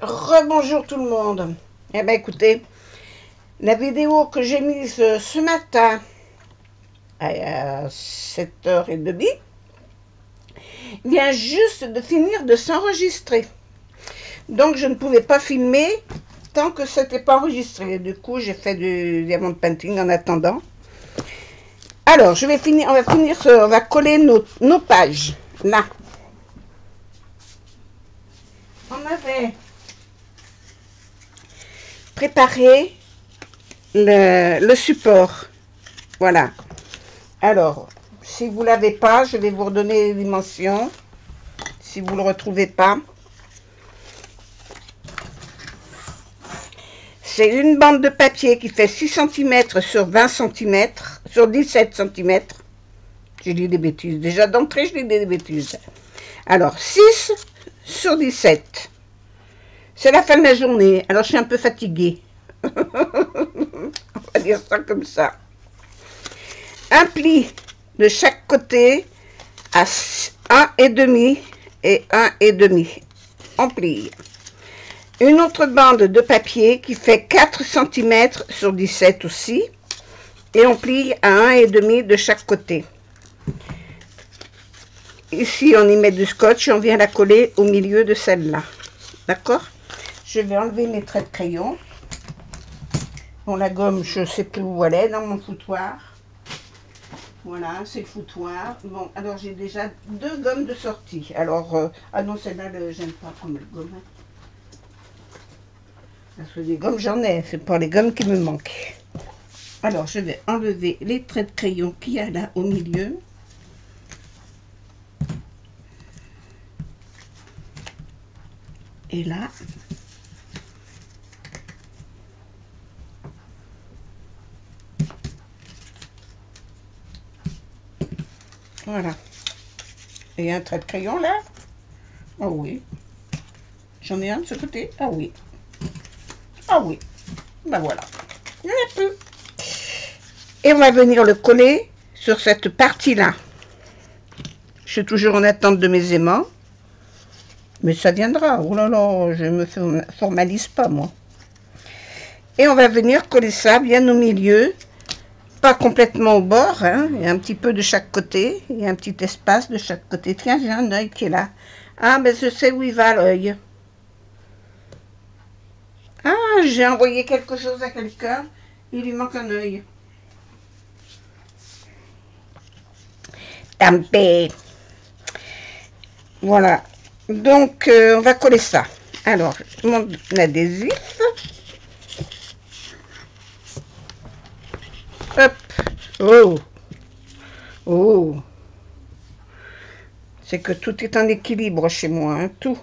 Rebonjour tout le monde. Eh bien écoutez, la vidéo que j'ai mise ce matin à 7h30 vient juste de finir de s'enregistrer. Donc je ne pouvais pas filmer tant que ce n'était pas enregistré. Du coup j'ai fait du diamond painting en attendant. Alors je vais finir, on va coller nos pages là. On avait préparé le support. Voilà. Alors, si vous ne l'avez pas, je vais vous redonner les dimensions. Si vous ne le retrouvez pas. C'est une bande de papier qui fait 6 cm sur 20 cm, sur 17 cm. J'ai dit des bêtises. Déjà d'entrée, je dis des bêtises. Alors, 6 sur 17. C'est la fin de la journée. Alors, je suis un peu fatiguée. On va dire ça comme ça. Un pli de chaque côté à 1,5 et 1,5. On plie. Une autre bande de papier qui fait 4 cm sur 17 aussi. Et on plie à 1,5 de chaque côté. Ici, on y met du scotch et on vient la coller au milieu de celle-là. D'accord? Je vais enlever mes traits de crayon. Bon, la gomme, je ne sais plus où elle est, dans mon foutoir. Voilà, c'est le foutoir. Bon, alors j'ai déjà 2 gommes de sortie. Alors, ah non, celle-là, j'aime pas comme gomme. Parce que les gommes, j'en ai. C'est pas les gommes qui me manquent. Alors, je vais enlever les traits de crayon qu'il y a là au milieu. Et là. Voilà. Et un trait de crayon là. Ah oui. J'en ai un de ce côté. Ah oui. Ah oui. Ben voilà. Il n'y en a plus. Et on va venir le coller sur cette partie-là. Je suis toujours en attente de mes aimants. Mais ça viendra. Oh là là, je ne me formalise pas, moi. Et on va venir coller ça bien au milieu. Pas complètement au bord, hein. Il y a un petit peu de chaque côté. Il y a un petit espace de chaque côté. Tiens, j'ai un œil qui est là. Ah, ben je sais où il va, l'œil. Ah, j'ai envoyé quelque chose à quelqu'un. Il lui manque un œil. Tampé. Voilà. Donc, on va coller ça. Alors, mon adhésif. Hop. Oh. Oh. C'est que tout est en équilibre chez moi, hein, tout.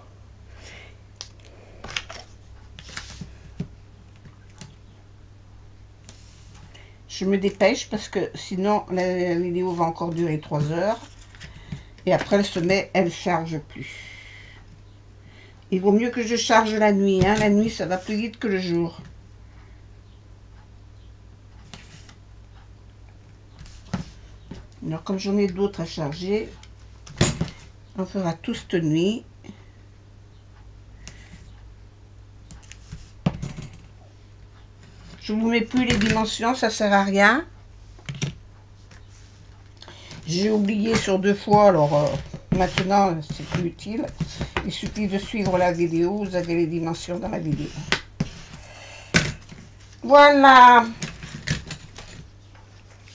Je me dépêche parce que sinon la vidéo va encore durer 3 heures. Et après elle se met, elle charge plus. Il vaut mieux que je charge la nuit, hein. La nuit ça va plus vite que le jour. Alors comme j'en ai d'autres à charger, on fera tout cette nuit. Je vous mets plus les dimensions, ça sert à rien. J'ai oublié sur 2 fois, alors maintenant c'est plus utile. Il suffit de suivre la vidéo, vous avez les dimensions dans la vidéo. Voilà.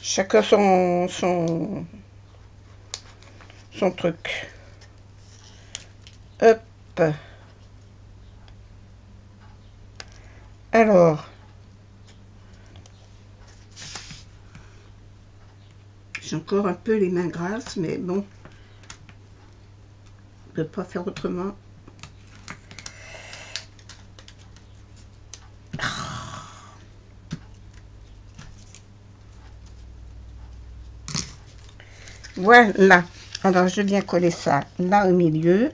Chacun son truc. Hop. Alors. J'ai encore un peu les mains grasses, mais bon. On ne peut pas faire autrement. Voilà. Alors, je viens coller ça là au milieu.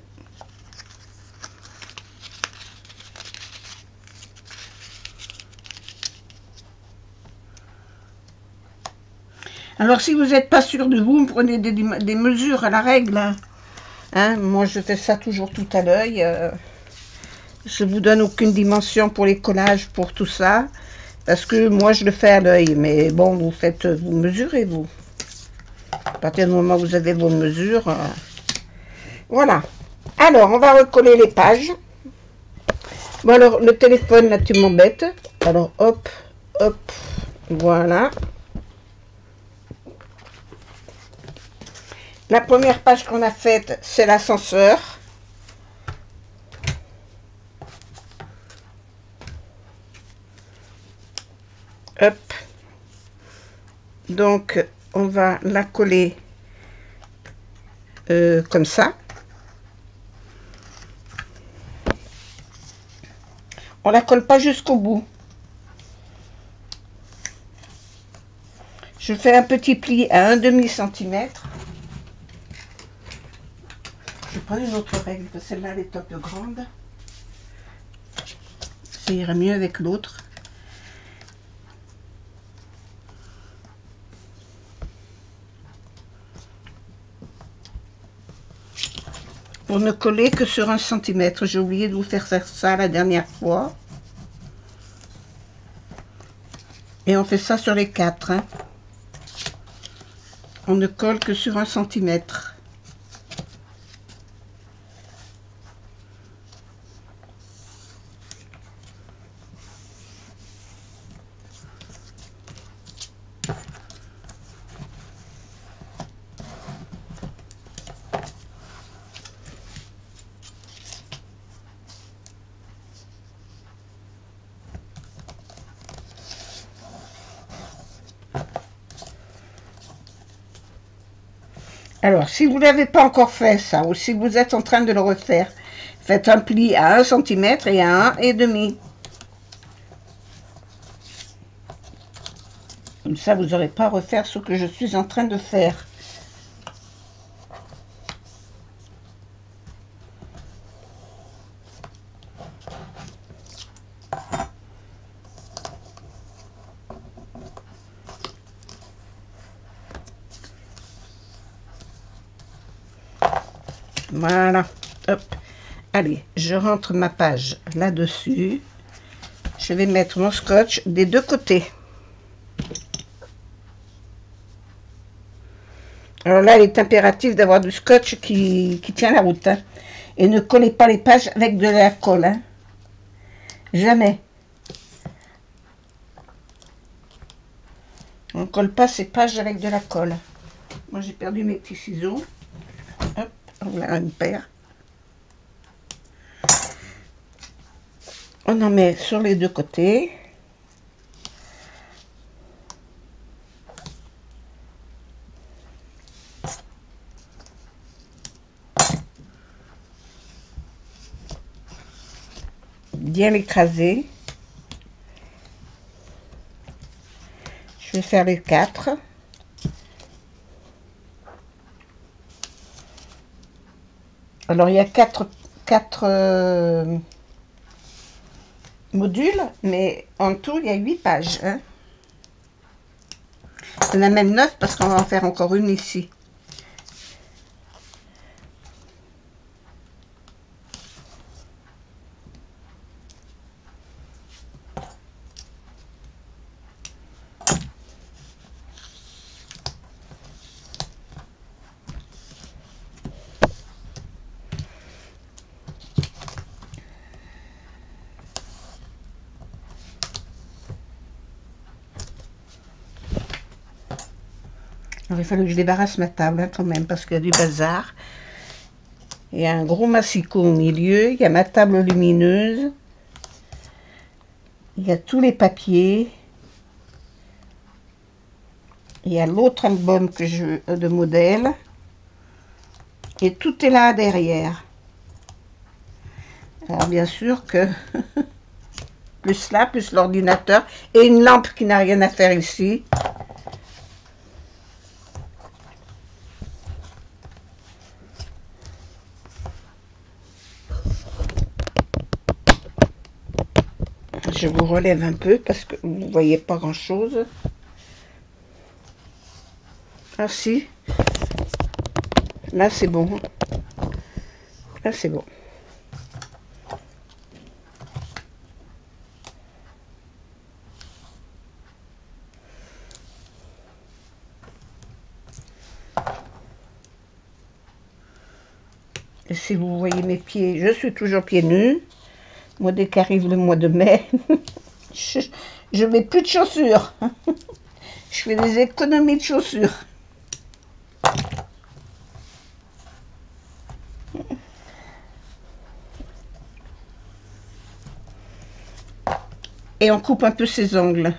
Alors, si vous n'êtes pas sûr de vous, prenez des mesures à la règle. Hein, moi, je fais ça toujours tout à l'œil. Je vous donne aucune dimension pour les collages, pour tout ça. Parce que moi, je le fais à l'œil. Mais bon, vous mesurez, vous. À partir du moment où vous avez vos mesures. Voilà. Alors, on va recoller les pages. Bon, alors, le téléphone, là, tu m'embêtes. Alors, hop, hop, voilà. La première page qu'on a faite, c'est l'ascenseur. Hop. Donc, on va la coller comme ça. On la colle pas jusqu'au bout. Je fais un petit pli à 1/2 cm. Je vais prendre une autre règle, parce que celle-là, elle est un peu grande. Ça ira mieux avec l'autre. Pour ne coller que sur 1 cm. J'ai oublié de vous faire ça la dernière fois. Et on fait ça sur les 4. Hein. On ne colle que sur 1 cm. Alors, si vous ne l'avez pas encore fait ça, ou si vous êtes en train de le refaire, faites un pli à 1 cm et à 1,5. Comme ça, vous n'aurez pas à refaire ce que je suis en train de faire. Voilà, hop. Allez, je rentre ma page là-dessus. Je vais mettre mon scotch des deux côtés. Alors là, il est impératif d'avoir du scotch qui tient la route. Hein. Et ne collez pas les pages avec de la colle. Hein. Jamais. On ne colle pas ces pages avec de la colle. Moi, j'ai perdu mes petits ciseaux. Hop, voilà une paire. On en met sur les deux côtés. Bien l'écraser. Je vais faire les 4. Alors, il y a 4 modules, mais en tout, il y a 8 pages. Hein. Il y en a même 9 parce qu'on va en faire encore une ici. Alors, il fallait que je débarrasse ma table hein, quand même, parce qu'il y a du bazar. Il y a un gros massicot au milieu. Il y a ma table lumineuse. Il y a tous les papiers. Il y a l'autre album que de modèles. Et tout est là derrière. Alors, bien sûr que... plus là, plus l'ordinateur. Et une lampe qui n'a rien à faire ici. Je vous relève un peu parce que vous ne voyez pas grand chose. Ah si. Là c'est bon. Là c'est bon. si vous voyez mes pieds, je suis toujours pieds nus. Moi, dès qu'arrive le mois de mai, je mets plus de chaussures. Je fais des économies de chaussures. Et on coupe un peu ses ongles.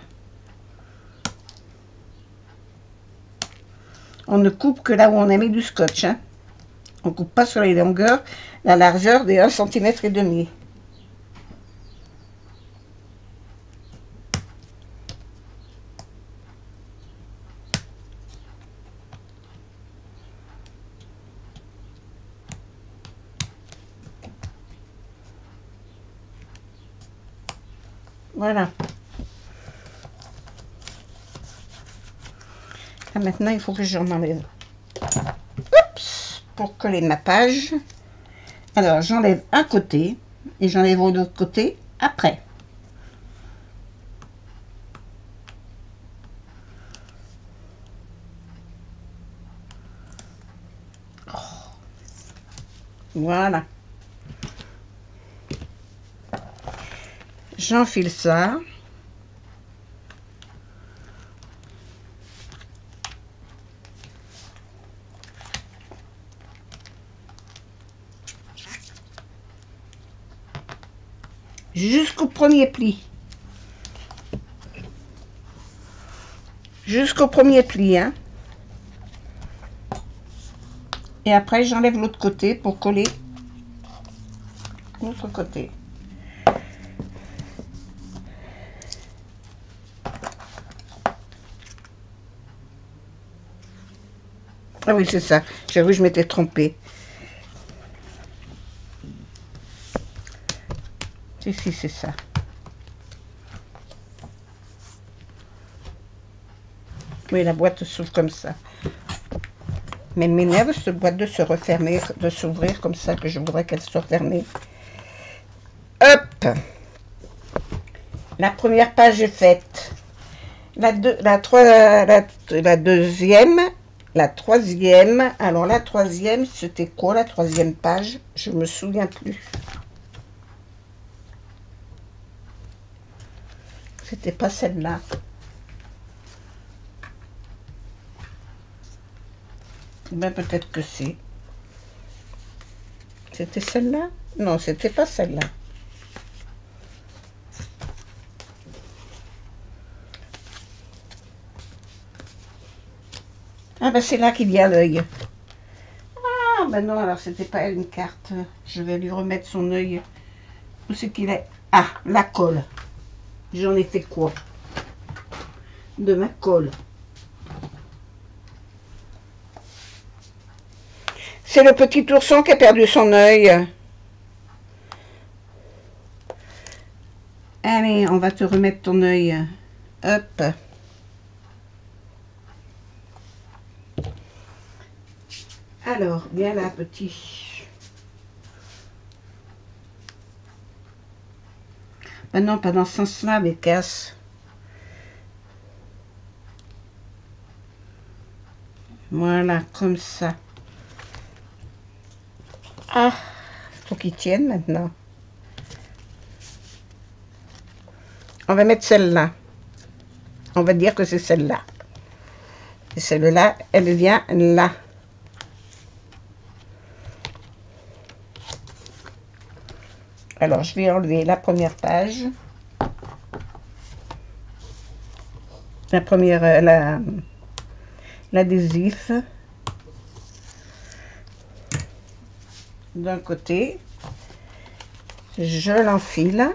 On ne coupe que là où on a mis du scotch. Hein. On ne coupe pas sur les longueurs, la largeur des 1,5 cm. Voilà. Là, maintenant, il faut que j'en enlève. Oups, pour coller ma page. Alors, j'enlève un côté et j'enlève l'autre côté après. Voilà. J'enfile ça. Jusqu'au premier pli. Jusqu'au premier pli, hein. Et après, j'enlève l'autre côté pour coller l'autre côté. Ah oui, c'est ça. J'avoue, je m'étais trompée. Si, c'est ça. Oui, la boîte s'ouvre comme ça. Mais elle m'énerve, cette boîte de se refermer, de s'ouvrir comme ça, que je voudrais qu'elle soit fermée. Hop! La première page est faite. La deuxième, la troisième. Alors, la troisième, c'était quoi la troisième page? Je me souviens plus. C'était pas celle-là. Ben, peut-être que c'est. C'était celle-là? Non, c'était pas celle-là. Ah ben c'est là qu'il y a l'œil. Ah ben non, alors c'était pas une carte. Je vais lui remettre son œil. Où c'est qu'il est? Ah, la colle. J'en ai fait quoi? De ma colle. C'est le petit ourson qui a perdu son œil. Allez, on va te remettre ton œil. Hop. Alors, viens là, petit. Ah non, pas dans ce sens-là, mais casse. Voilà, comme ça. Ah, faut qu'il tienne maintenant. On va mettre celle-là. On va dire que c'est celle-là. Et celle-là, elle vient là. Alors, je vais enlever la première page. La première, l'adhésif. D'un côté. Je l'enfile.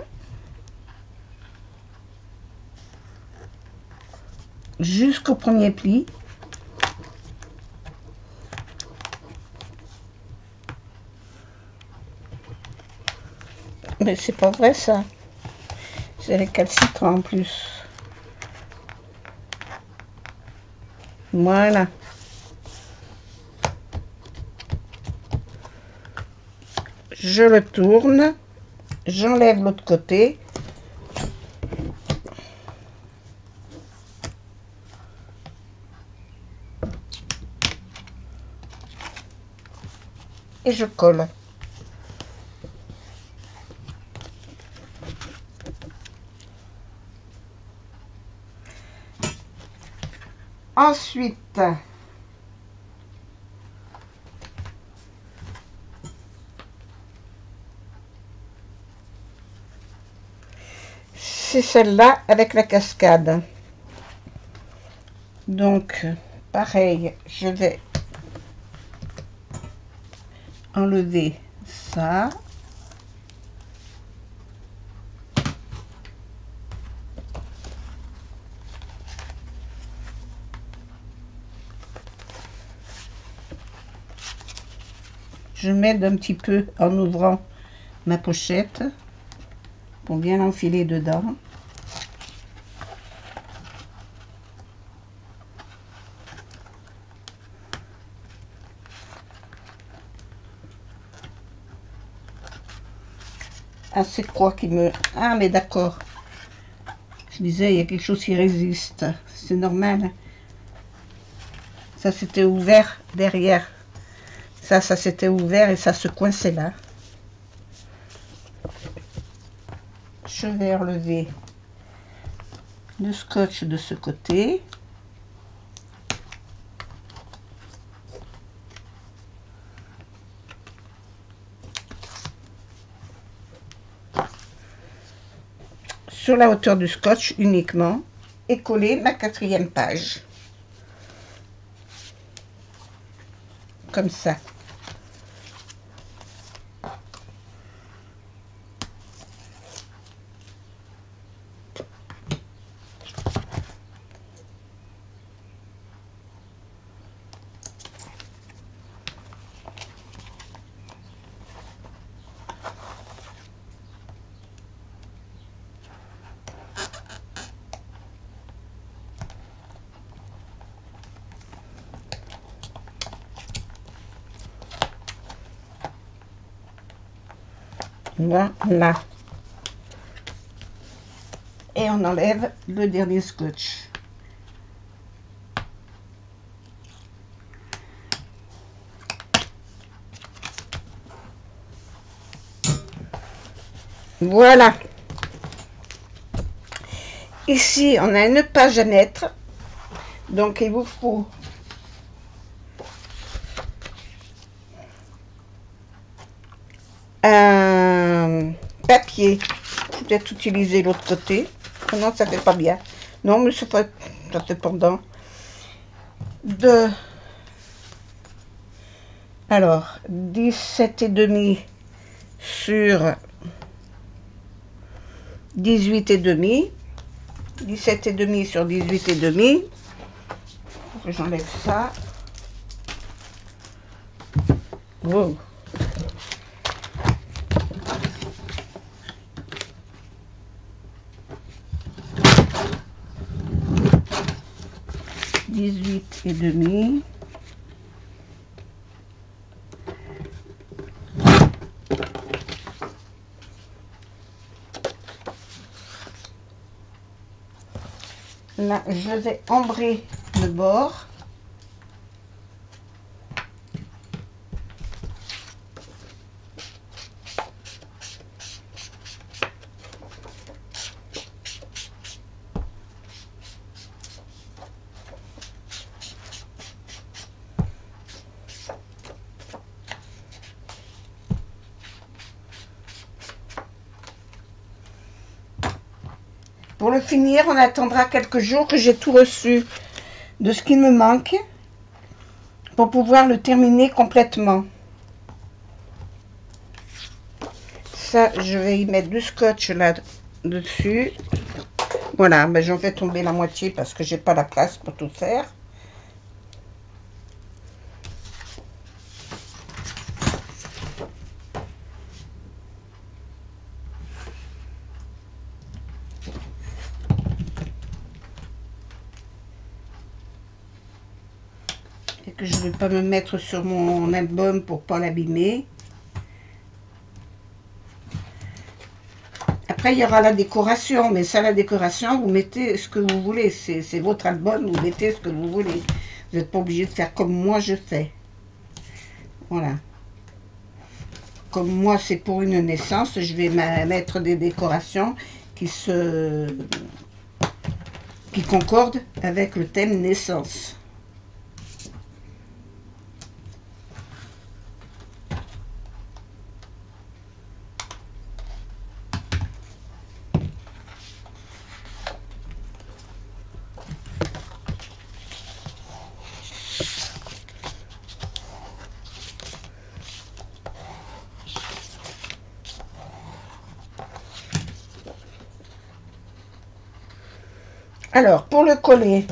Jusqu'au premier pli. Mais c'est pas vrai ça. C'est récalcitrant en plus. Voilà. Je le tourne. J'enlève l'autre côté. Et je colle. Ensuite, c'est celle-là avec la cascade. Donc, pareil, je vais enlever ça. Je m'aide un petit peu en ouvrant ma pochette pour bien l'enfiler dedans. Ah, c'est quoi qui me... Ah, mais d'accord. Je disais, il y a quelque chose qui résiste. C'est normal. Ça, c'était ouvert derrière. Ça s'était ouvert et ça se coinçait là. Je vais relever le scotch de ce côté. Sur la hauteur du scotch uniquement et coller ma 4e page. Comme ça. Voilà. Et on enlève le dernier scotch. Voilà. Ici, on a une page à mettre. Donc, il vous faut un papier. Peut-être utiliser l'autre côté. Oh non, ça fait pas bien. Non, mais c'est pas... Ça fait pendant. Alors, 17,5 sur 18,5. 17,5 sur 18,5. J'enlève ça. Wow. Et demi. Là, je vais embrer le bord. Pour le finir, on attendra quelques jours que j'ai tout reçu de ce qui me manque pour pouvoir le terminer complètement. Ça, je vais y mettre du scotch là-dessus. Voilà, ben j'en fais tomber la moitié parce que j'ai pas la place pour tout faire. Et que je ne vais pas me mettre sur mon album pour pas l'abîmer. Après, il y aura la décoration, mais ça, la décoration, vous mettez ce que vous voulez. C'est votre album, vous mettez ce que vous voulez. Vous n'êtes pas obligé de faire comme moi je fais. Voilà. Comme moi, c'est pour une naissance, je vais mettre des décorations qui qui concorde avec le thème naissance. Alors, pour le coller,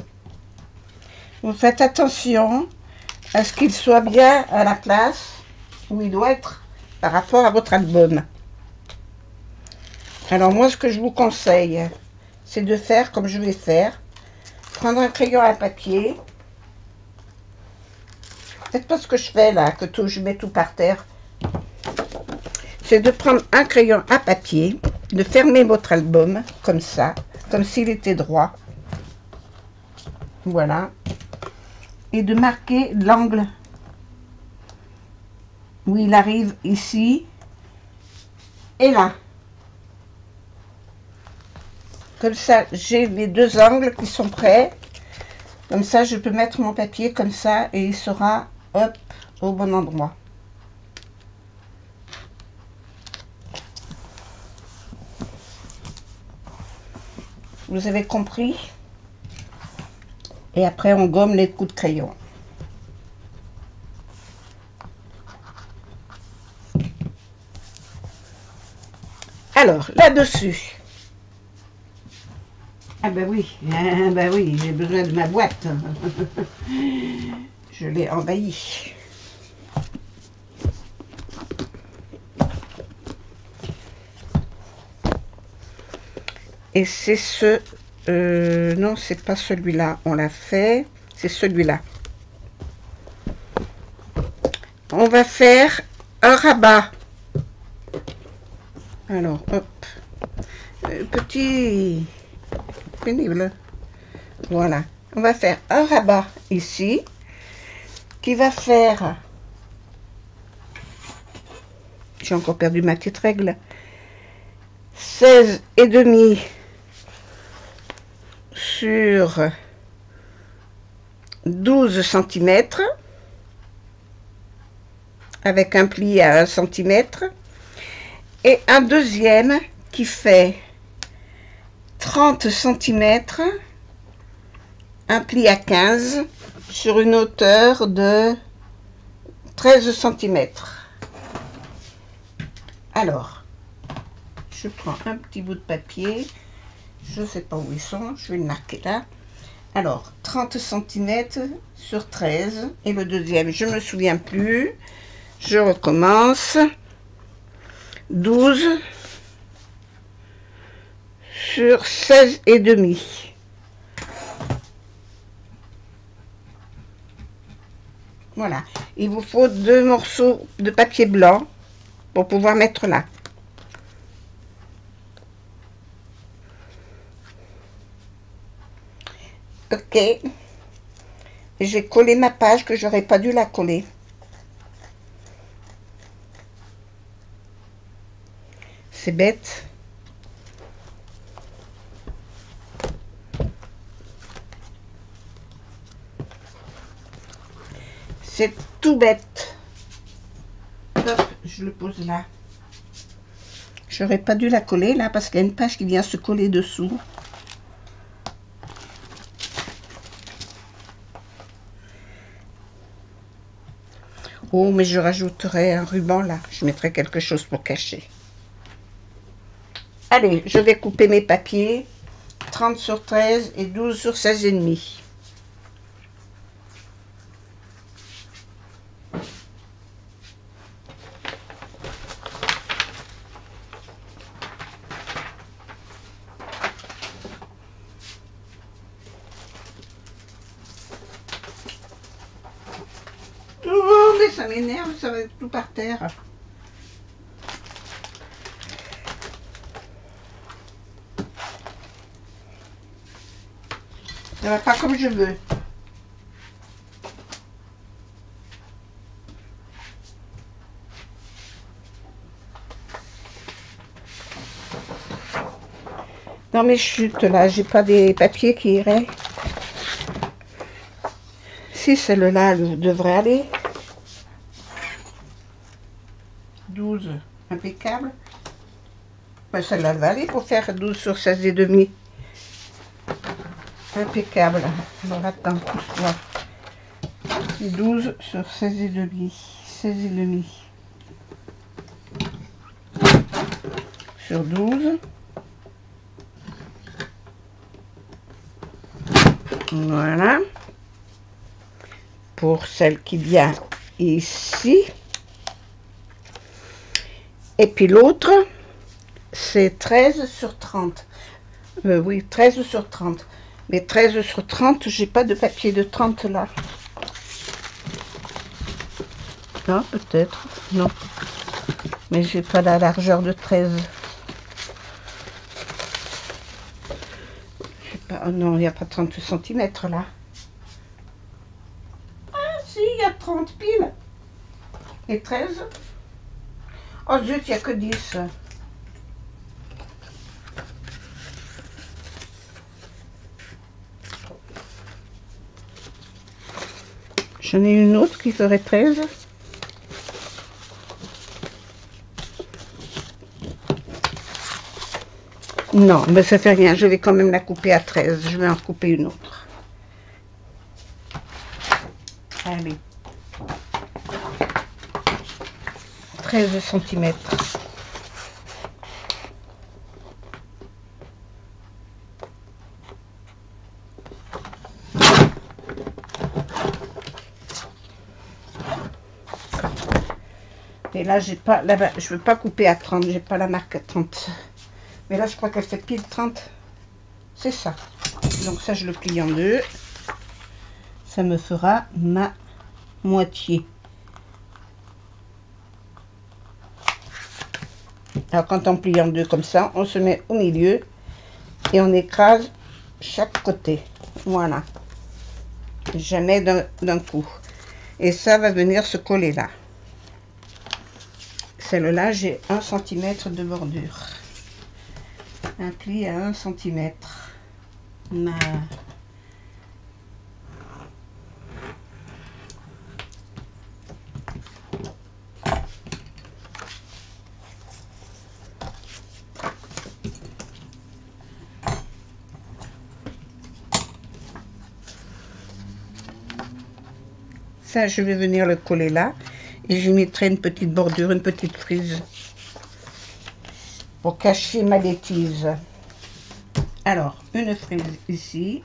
vous faites attention à ce qu'il soit bien à la place où il doit être par rapport à votre album. Alors moi, ce que je vous conseille, c'est de faire comme je vais faire. Prendre un crayon à papier. Faites pas ce que je fais là, que je mets tout par terre. C'est de prendre un crayon à papier, de fermer votre album comme ça, comme s'il était droit. Voilà. Et de marquer l'angle où il arrive ici et là. Comme ça, j'ai les deux angles qui sont prêts. Comme ça, je peux mettre mon papier comme ça et il sera, hop, au bon endroit. Vous avez compris? Et après, on gomme les coups de crayon. Alors, là-dessus. Ah ben oui, j'ai besoin de ma boîte. Je l'ai envahie. Et c'est ce... non, c'est pas celui-là. On l'a fait. C'est celui-là. On va faire un rabat. Alors, hop. Petit... pénible. Voilà. On va faire un rabat ici. Qui va faire... J'ai encore perdu ma petite règle. 16,5 sur 12 cm avec un pli à 1 cm et un deuxième qui fait 30 cm, un pli à 15 sur une hauteur de 13 cm. Alors, je prends un petit bout de papier, je ne sais pas où ils sont, je vais le marquer là. Alors, 30 cm sur 13, et le deuxième, je ne me souviens plus, je recommence, 12 sur 16,5. Voilà, il vous faut 2 morceaux de papier blanc pour pouvoir mettre là. Ok, j'ai collé ma page que j'aurais pas dû la coller. C'est bête. C'est tout bête. Hop, je le pose là. J'aurais pas dû la coller là parce qu'il y a une page qui vient se coller dessous. Oh, mais je rajouterai un ruban là. Je mettrai quelque chose pour cacher. Allez, je vais couper mes papiers. 30 sur 13 et 12 sur 16,5. Oh, mais ça m'énerve, ça va être tout par terre. Ça va pas comme je veux. Dans mes chutes, là, j'ai pas des papiers qui iraient. Si, celle-là devrait aller. 12, impeccable. Ben, celle-là va aller pour faire 12 sur 16 et demi. Impeccable. Alors, attends, pousse-toi. 12 sur 16 et demi. 16 et demi. Sur 12. Voilà. Pour celle qui vient ici. Et puis l'autre, c'est 13 sur 30. Oui, 13 sur 30. Mais 13 sur 30, j'ai pas de papier de 30 là. Non, peut-être. Non. Mais j'ai pas la largeur de 13. Oh non, il n'y a pas 30 cm là. Ah si, il y a 30 piles. Et 13. Oh zut, il n'y a que 10. J'en ai une autre qui ferait 13. Non, mais ça fait rien. Je vais quand même la couper à 13. Je vais en couper une autre. Allez. 13 cm. Et là, j'ai pas, là-bas, je veux pas couper à 30. J'ai pas la marque à 30. Mais là, je crois qu'elle fait pile 30. C'est ça. Donc ça, je le plie en deux. Ça me fera ma moitié. Alors, quand on plie en deux comme ça, on se met au milieu et on écrase chaque côté. Voilà. Jamais d'un coup. Et ça va venir se coller là. Celle-là, j'ai 1 cm de bordure. Un pli à 1 cm. Ça, je vais venir le coller là. Et je mettrai une petite bordure, une petite frise. Pour cacher ma bêtise. Alors, une frise ici.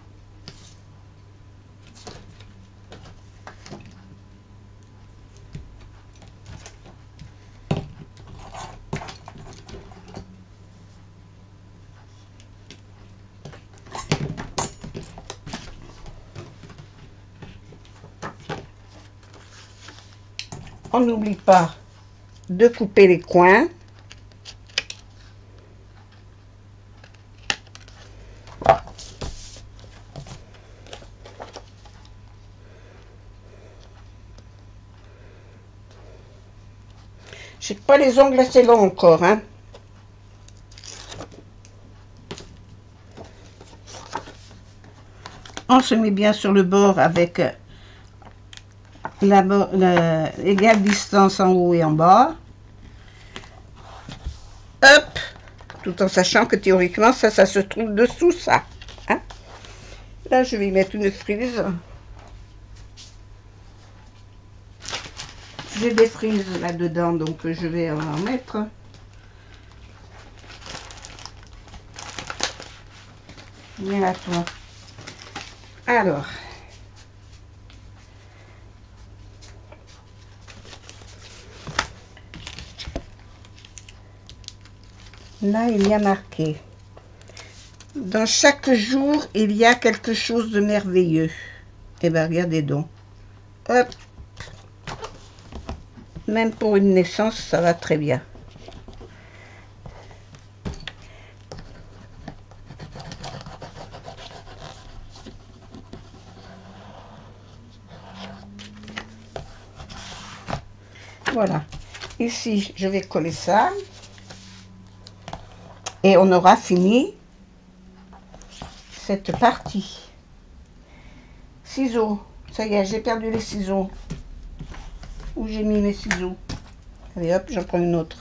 On n'oublie pas de couper les coins. J'ai pas les ongles assez longs encore, hein. On se met bien sur le bord avec l'égale distance en haut et en bas. Hop, tout en sachant que théoriquement ça se trouve dessous ça, hein. Là je vais mettre une frise. J'ai des frises là dedans, donc je vais en mettre. Viens là toi. Alors. Là, il y a marqué. Dans chaque jour, il y a quelque chose de merveilleux. Eh bien, regardez donc. Hop. Même pour une naissance, ça va très bien. Voilà. Ici, je vais coller ça. Et on aura fini cette partie. Ciseaux. Ça y est, j'ai perdu les ciseaux. Où j'ai mis mes ciseaux? Allez hop, j'en prends une autre.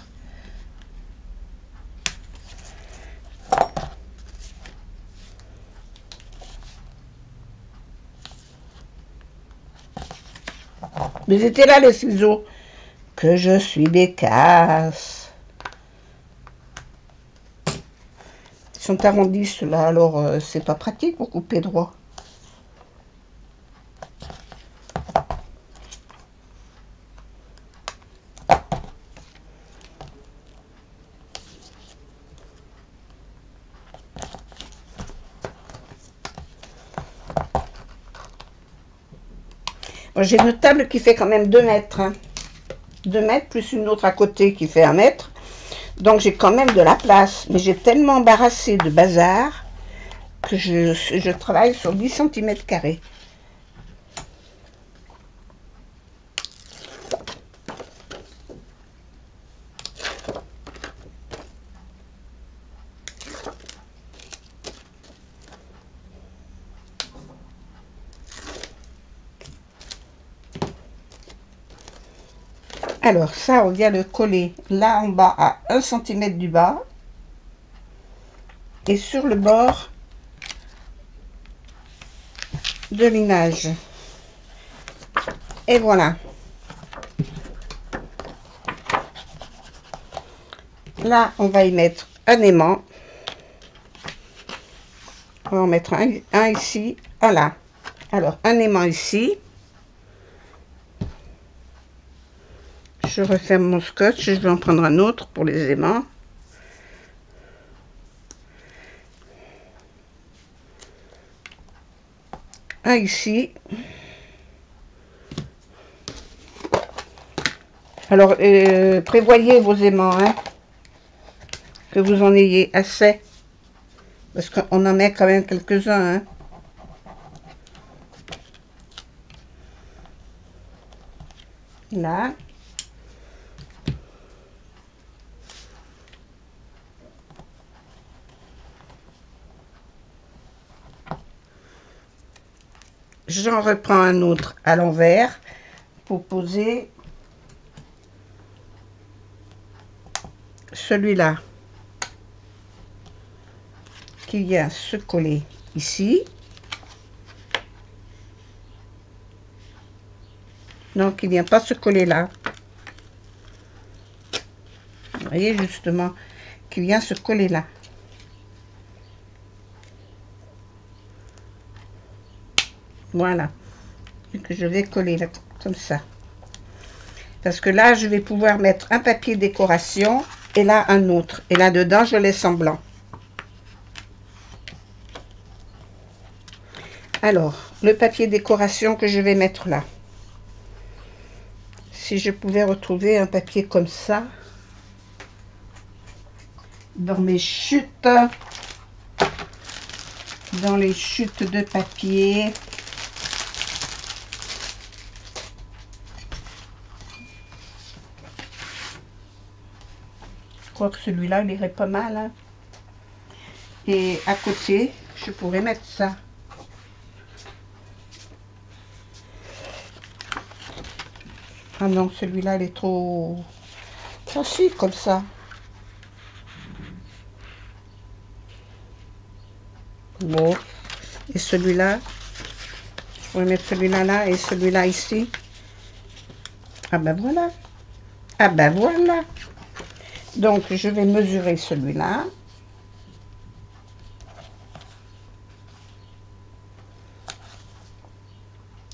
Mais c'était là les ciseaux. Que je suis bécasse. Ils sont arrondis ceux-là, alors c'est pas pratique pour couper droit. J'ai une table qui fait quand même 2 mètres. Hein. 2 mètres plus une autre à côté qui fait 1 mètre. Donc j'ai quand même de la place. Mais j'ai tellement embarrassé de bazar que je travaille sur 10 cm². Alors ça, on vient le coller là en bas à 1 cm du bas et sur le bord de l'image. Et voilà. Là, on va y mettre un aimant. On va en mettre un ici, un là. Alors, un aimant ici. Je referme mon scotch, je vais en prendre un autre pour les aimants. Un ici. Alors, prévoyez vos aimants, hein, que vous en ayez assez. Parce qu'on en met quand même quelques-uns. Hein. Là. J'en reprends un autre à l'envers pour poser celui-là qui vient se coller ici. Non, qui vient pas se coller là. Vous voyez justement, qui vient se coller là. Voilà. Et que je vais coller là, comme ça. Parce que là, je vais pouvoir mettre un papier décoration et là, un autre. Et là-dedans, je laisse en blanc. Alors, le papier décoration que je vais mettre là. Si je pouvais retrouver un papier comme ça dans mes chutes, dans les chutes de papier. Je crois que celui-là, il irait pas mal. Hein. Et à côté, je pourrais mettre ça. Ah non, celui-là, il est trop facile comme ça. Bon. Et celui-là, je pourrais mettre celui-là là et celui-là ici. Ah ben voilà. Ah ben voilà. Donc, je vais mesurer celui-là.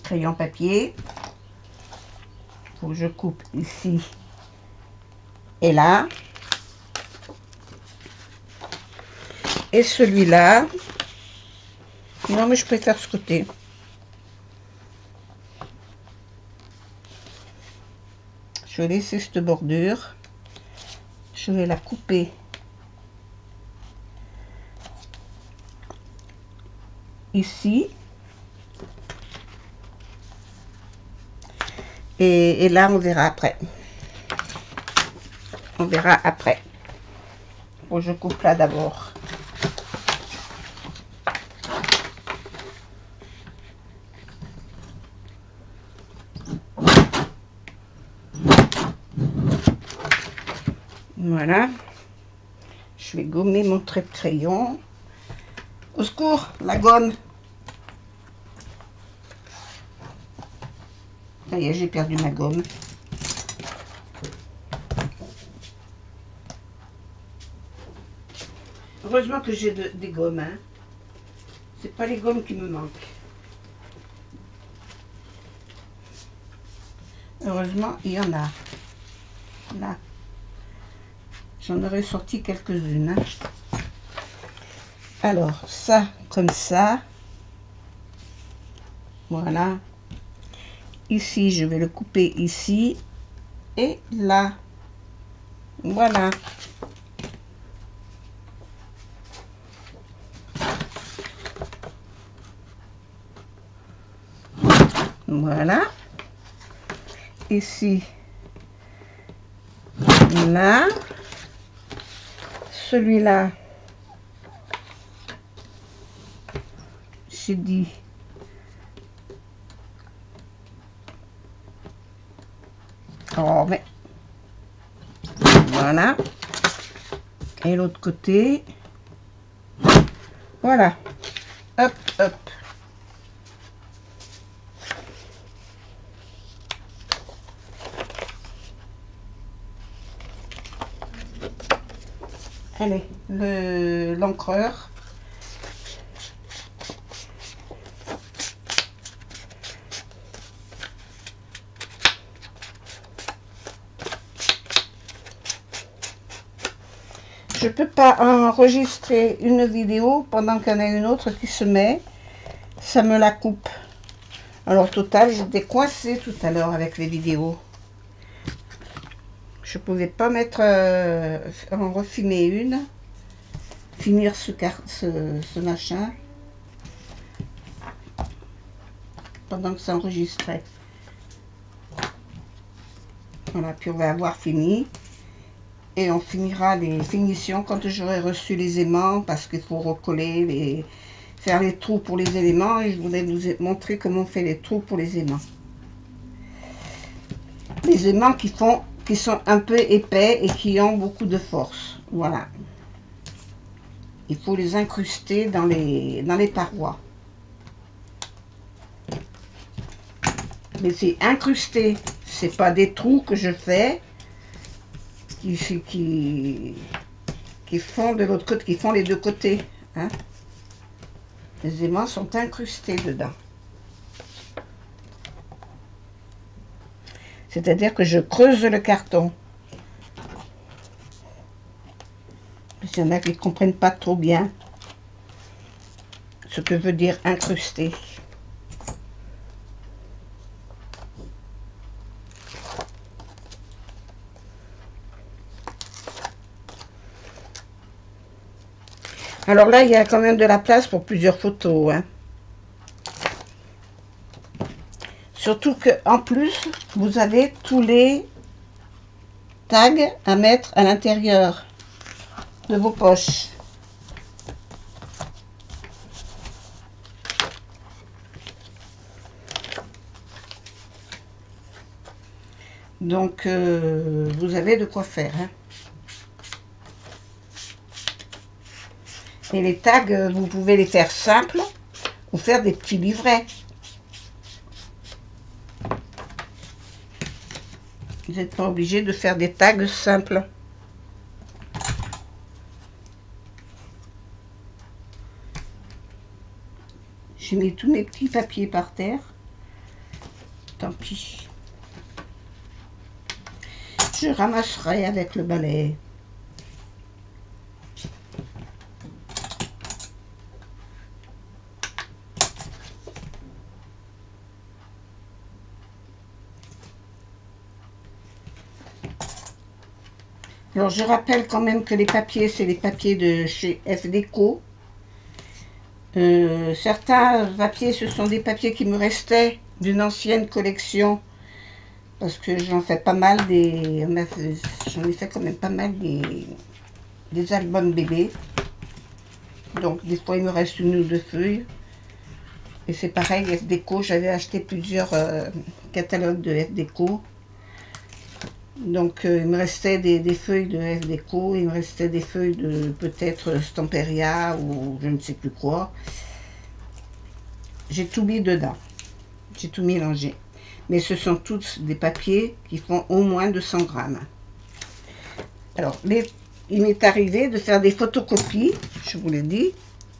Crayon papier. Faut que je coupe ici et là. Et celui-là. Non, mais je préfère ce côté. Je vais laisser cette bordure. Je vais la couper ici. Et là, on verra après. On verra après. Bon, je coupe là d'abord. Voilà. Je vais gommer mon trait de crayon. Au secours, la gomme. Ça y est, j'ai perdu ma gomme. Heureusement que j'ai des gommes, hein. C'est pas les gommes qui me manquent. Heureusement, il y en a. Là. J'en aurais sorti quelques-unes. Hein. Alors, ça, comme ça. Voilà. Ici, je vais le couper ici. Et là. Voilà. Voilà. Ici. Là. Celui-là. J'ai dit. Oh, mais. Voilà. Et l'autre côté. Voilà. Hop, hop. Allez, l'encreur. Je peux pas enregistrer une vidéo pendant qu'il y en a une autre qui se met. Ça me la coupe. Alors, au total, j'étais coincée tout à l'heure avec les vidéos. Je pouvais pas mettre en refilmer une. Finir ce machin. Pendant que ça enregistrait. Voilà, puis on va avoir fini. Et on finira les finitions quand j'aurai reçu les aimants. Parce qu'il faut recoller, faire les trous pour les éléments. Et je voulais vous montrer comment on fait les trous pour les aimants. Les aimants qui sont un peu épais et qui ont beaucoup de force. Voilà. Il faut les incruster dans les parois. Mais c'est incrusté. C'est pas des trous que je fais qui font de l'autre côté, qui font les deux côtés. Hein. Les aimants sont incrustés dedans. C'est-à-dire que je creuse le carton. Il y en a qui ne comprennent pas trop bien ce que veut dire incruster. Alors là, il y a quand même de la place pour plusieurs photos. Hein. Surtout qu'en plus, vous avez tous les tags à mettre à l'intérieur de vos poches. Donc, vous avez de quoi faire. Hein. Et les tags, vous pouvez les faire simples ou faire des petits livrets. Vous n'êtes pas obligé de faire des tags simples. J'ai mis tous mes petits papiers par terre. Tant pis. Je ramasserai avec le balai. Alors, je rappelle quand même que les papiers, c'est les papiers de chez F-Déco. Certains papiers, ce sont des papiers qui me restaient d'une ancienne collection. Parce que j'en fais pas mal j'en ai fait quand même pas mal des albums bébés. Donc, des fois, il me reste une ou deux feuilles. Et c'est pareil, F-Déco, j'avais acheté plusieurs catalogues de F-Déco. Donc il me restait des feuilles de F Déco, il me restait des feuilles de peut-être Stamperia ou je ne sais plus quoi. J'ai tout mis dedans, j'ai tout mélangé. Mais ce sont tous des papiers qui font au moins 200 grammes. Alors, il m'est arrivé de faire des photocopies, je vous l'ai dit,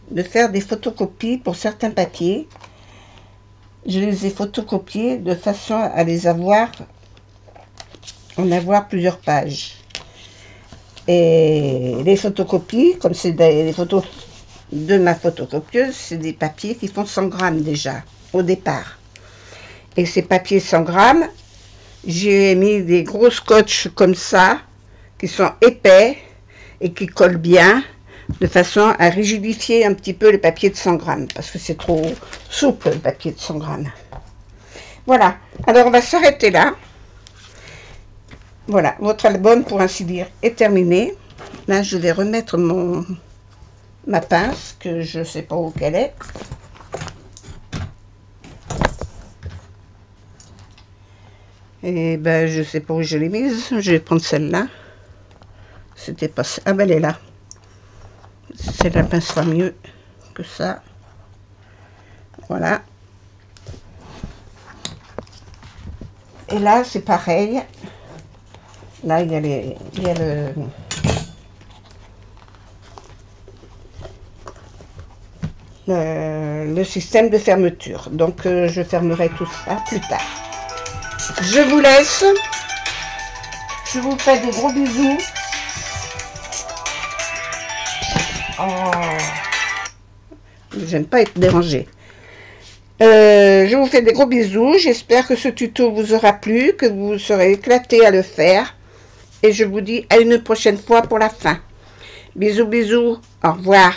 de faire des photocopies pour certains papiers. Je les ai photocopiés de façon à les avoir, en avoir plusieurs pages. Et les photocopies, comme c'est des photos de ma photocopieuse, c'est des papiers qui font 100 grammes déjà, au départ. Et ces papiers 100 grammes, j'ai mis des gros scotch comme ça, qui sont épais et qui collent bien, de façon à rigidifier un petit peu le papier de 100 grammes, parce que c'est trop souple le papier de 100 grammes. Voilà, alors on va s'arrêter là. Voilà, votre album, pour ainsi dire, est terminé. Là, je vais remettre ma pince, que je ne sais pas où qu'elle est. Et ben, je ne sais pas où je l'ai mise. Je vais prendre celle-là. C'était pas... Ah ben, elle est là. Celle-là pincera mieux que ça. Voilà. Et là, c'est pareil. Là, il y a le système de fermeture. Donc, je fermerai tout ça plus tard. Je vous laisse. Je vous fais des gros bisous. Oh. J'aime pas être dérangée. Je vous fais des gros bisous. J'espère que ce tuto vous aura plu, que vous serez éclatés à le faire. Et je vous dis à une prochaine fois pour la fin. Bisous, bisous. Au revoir.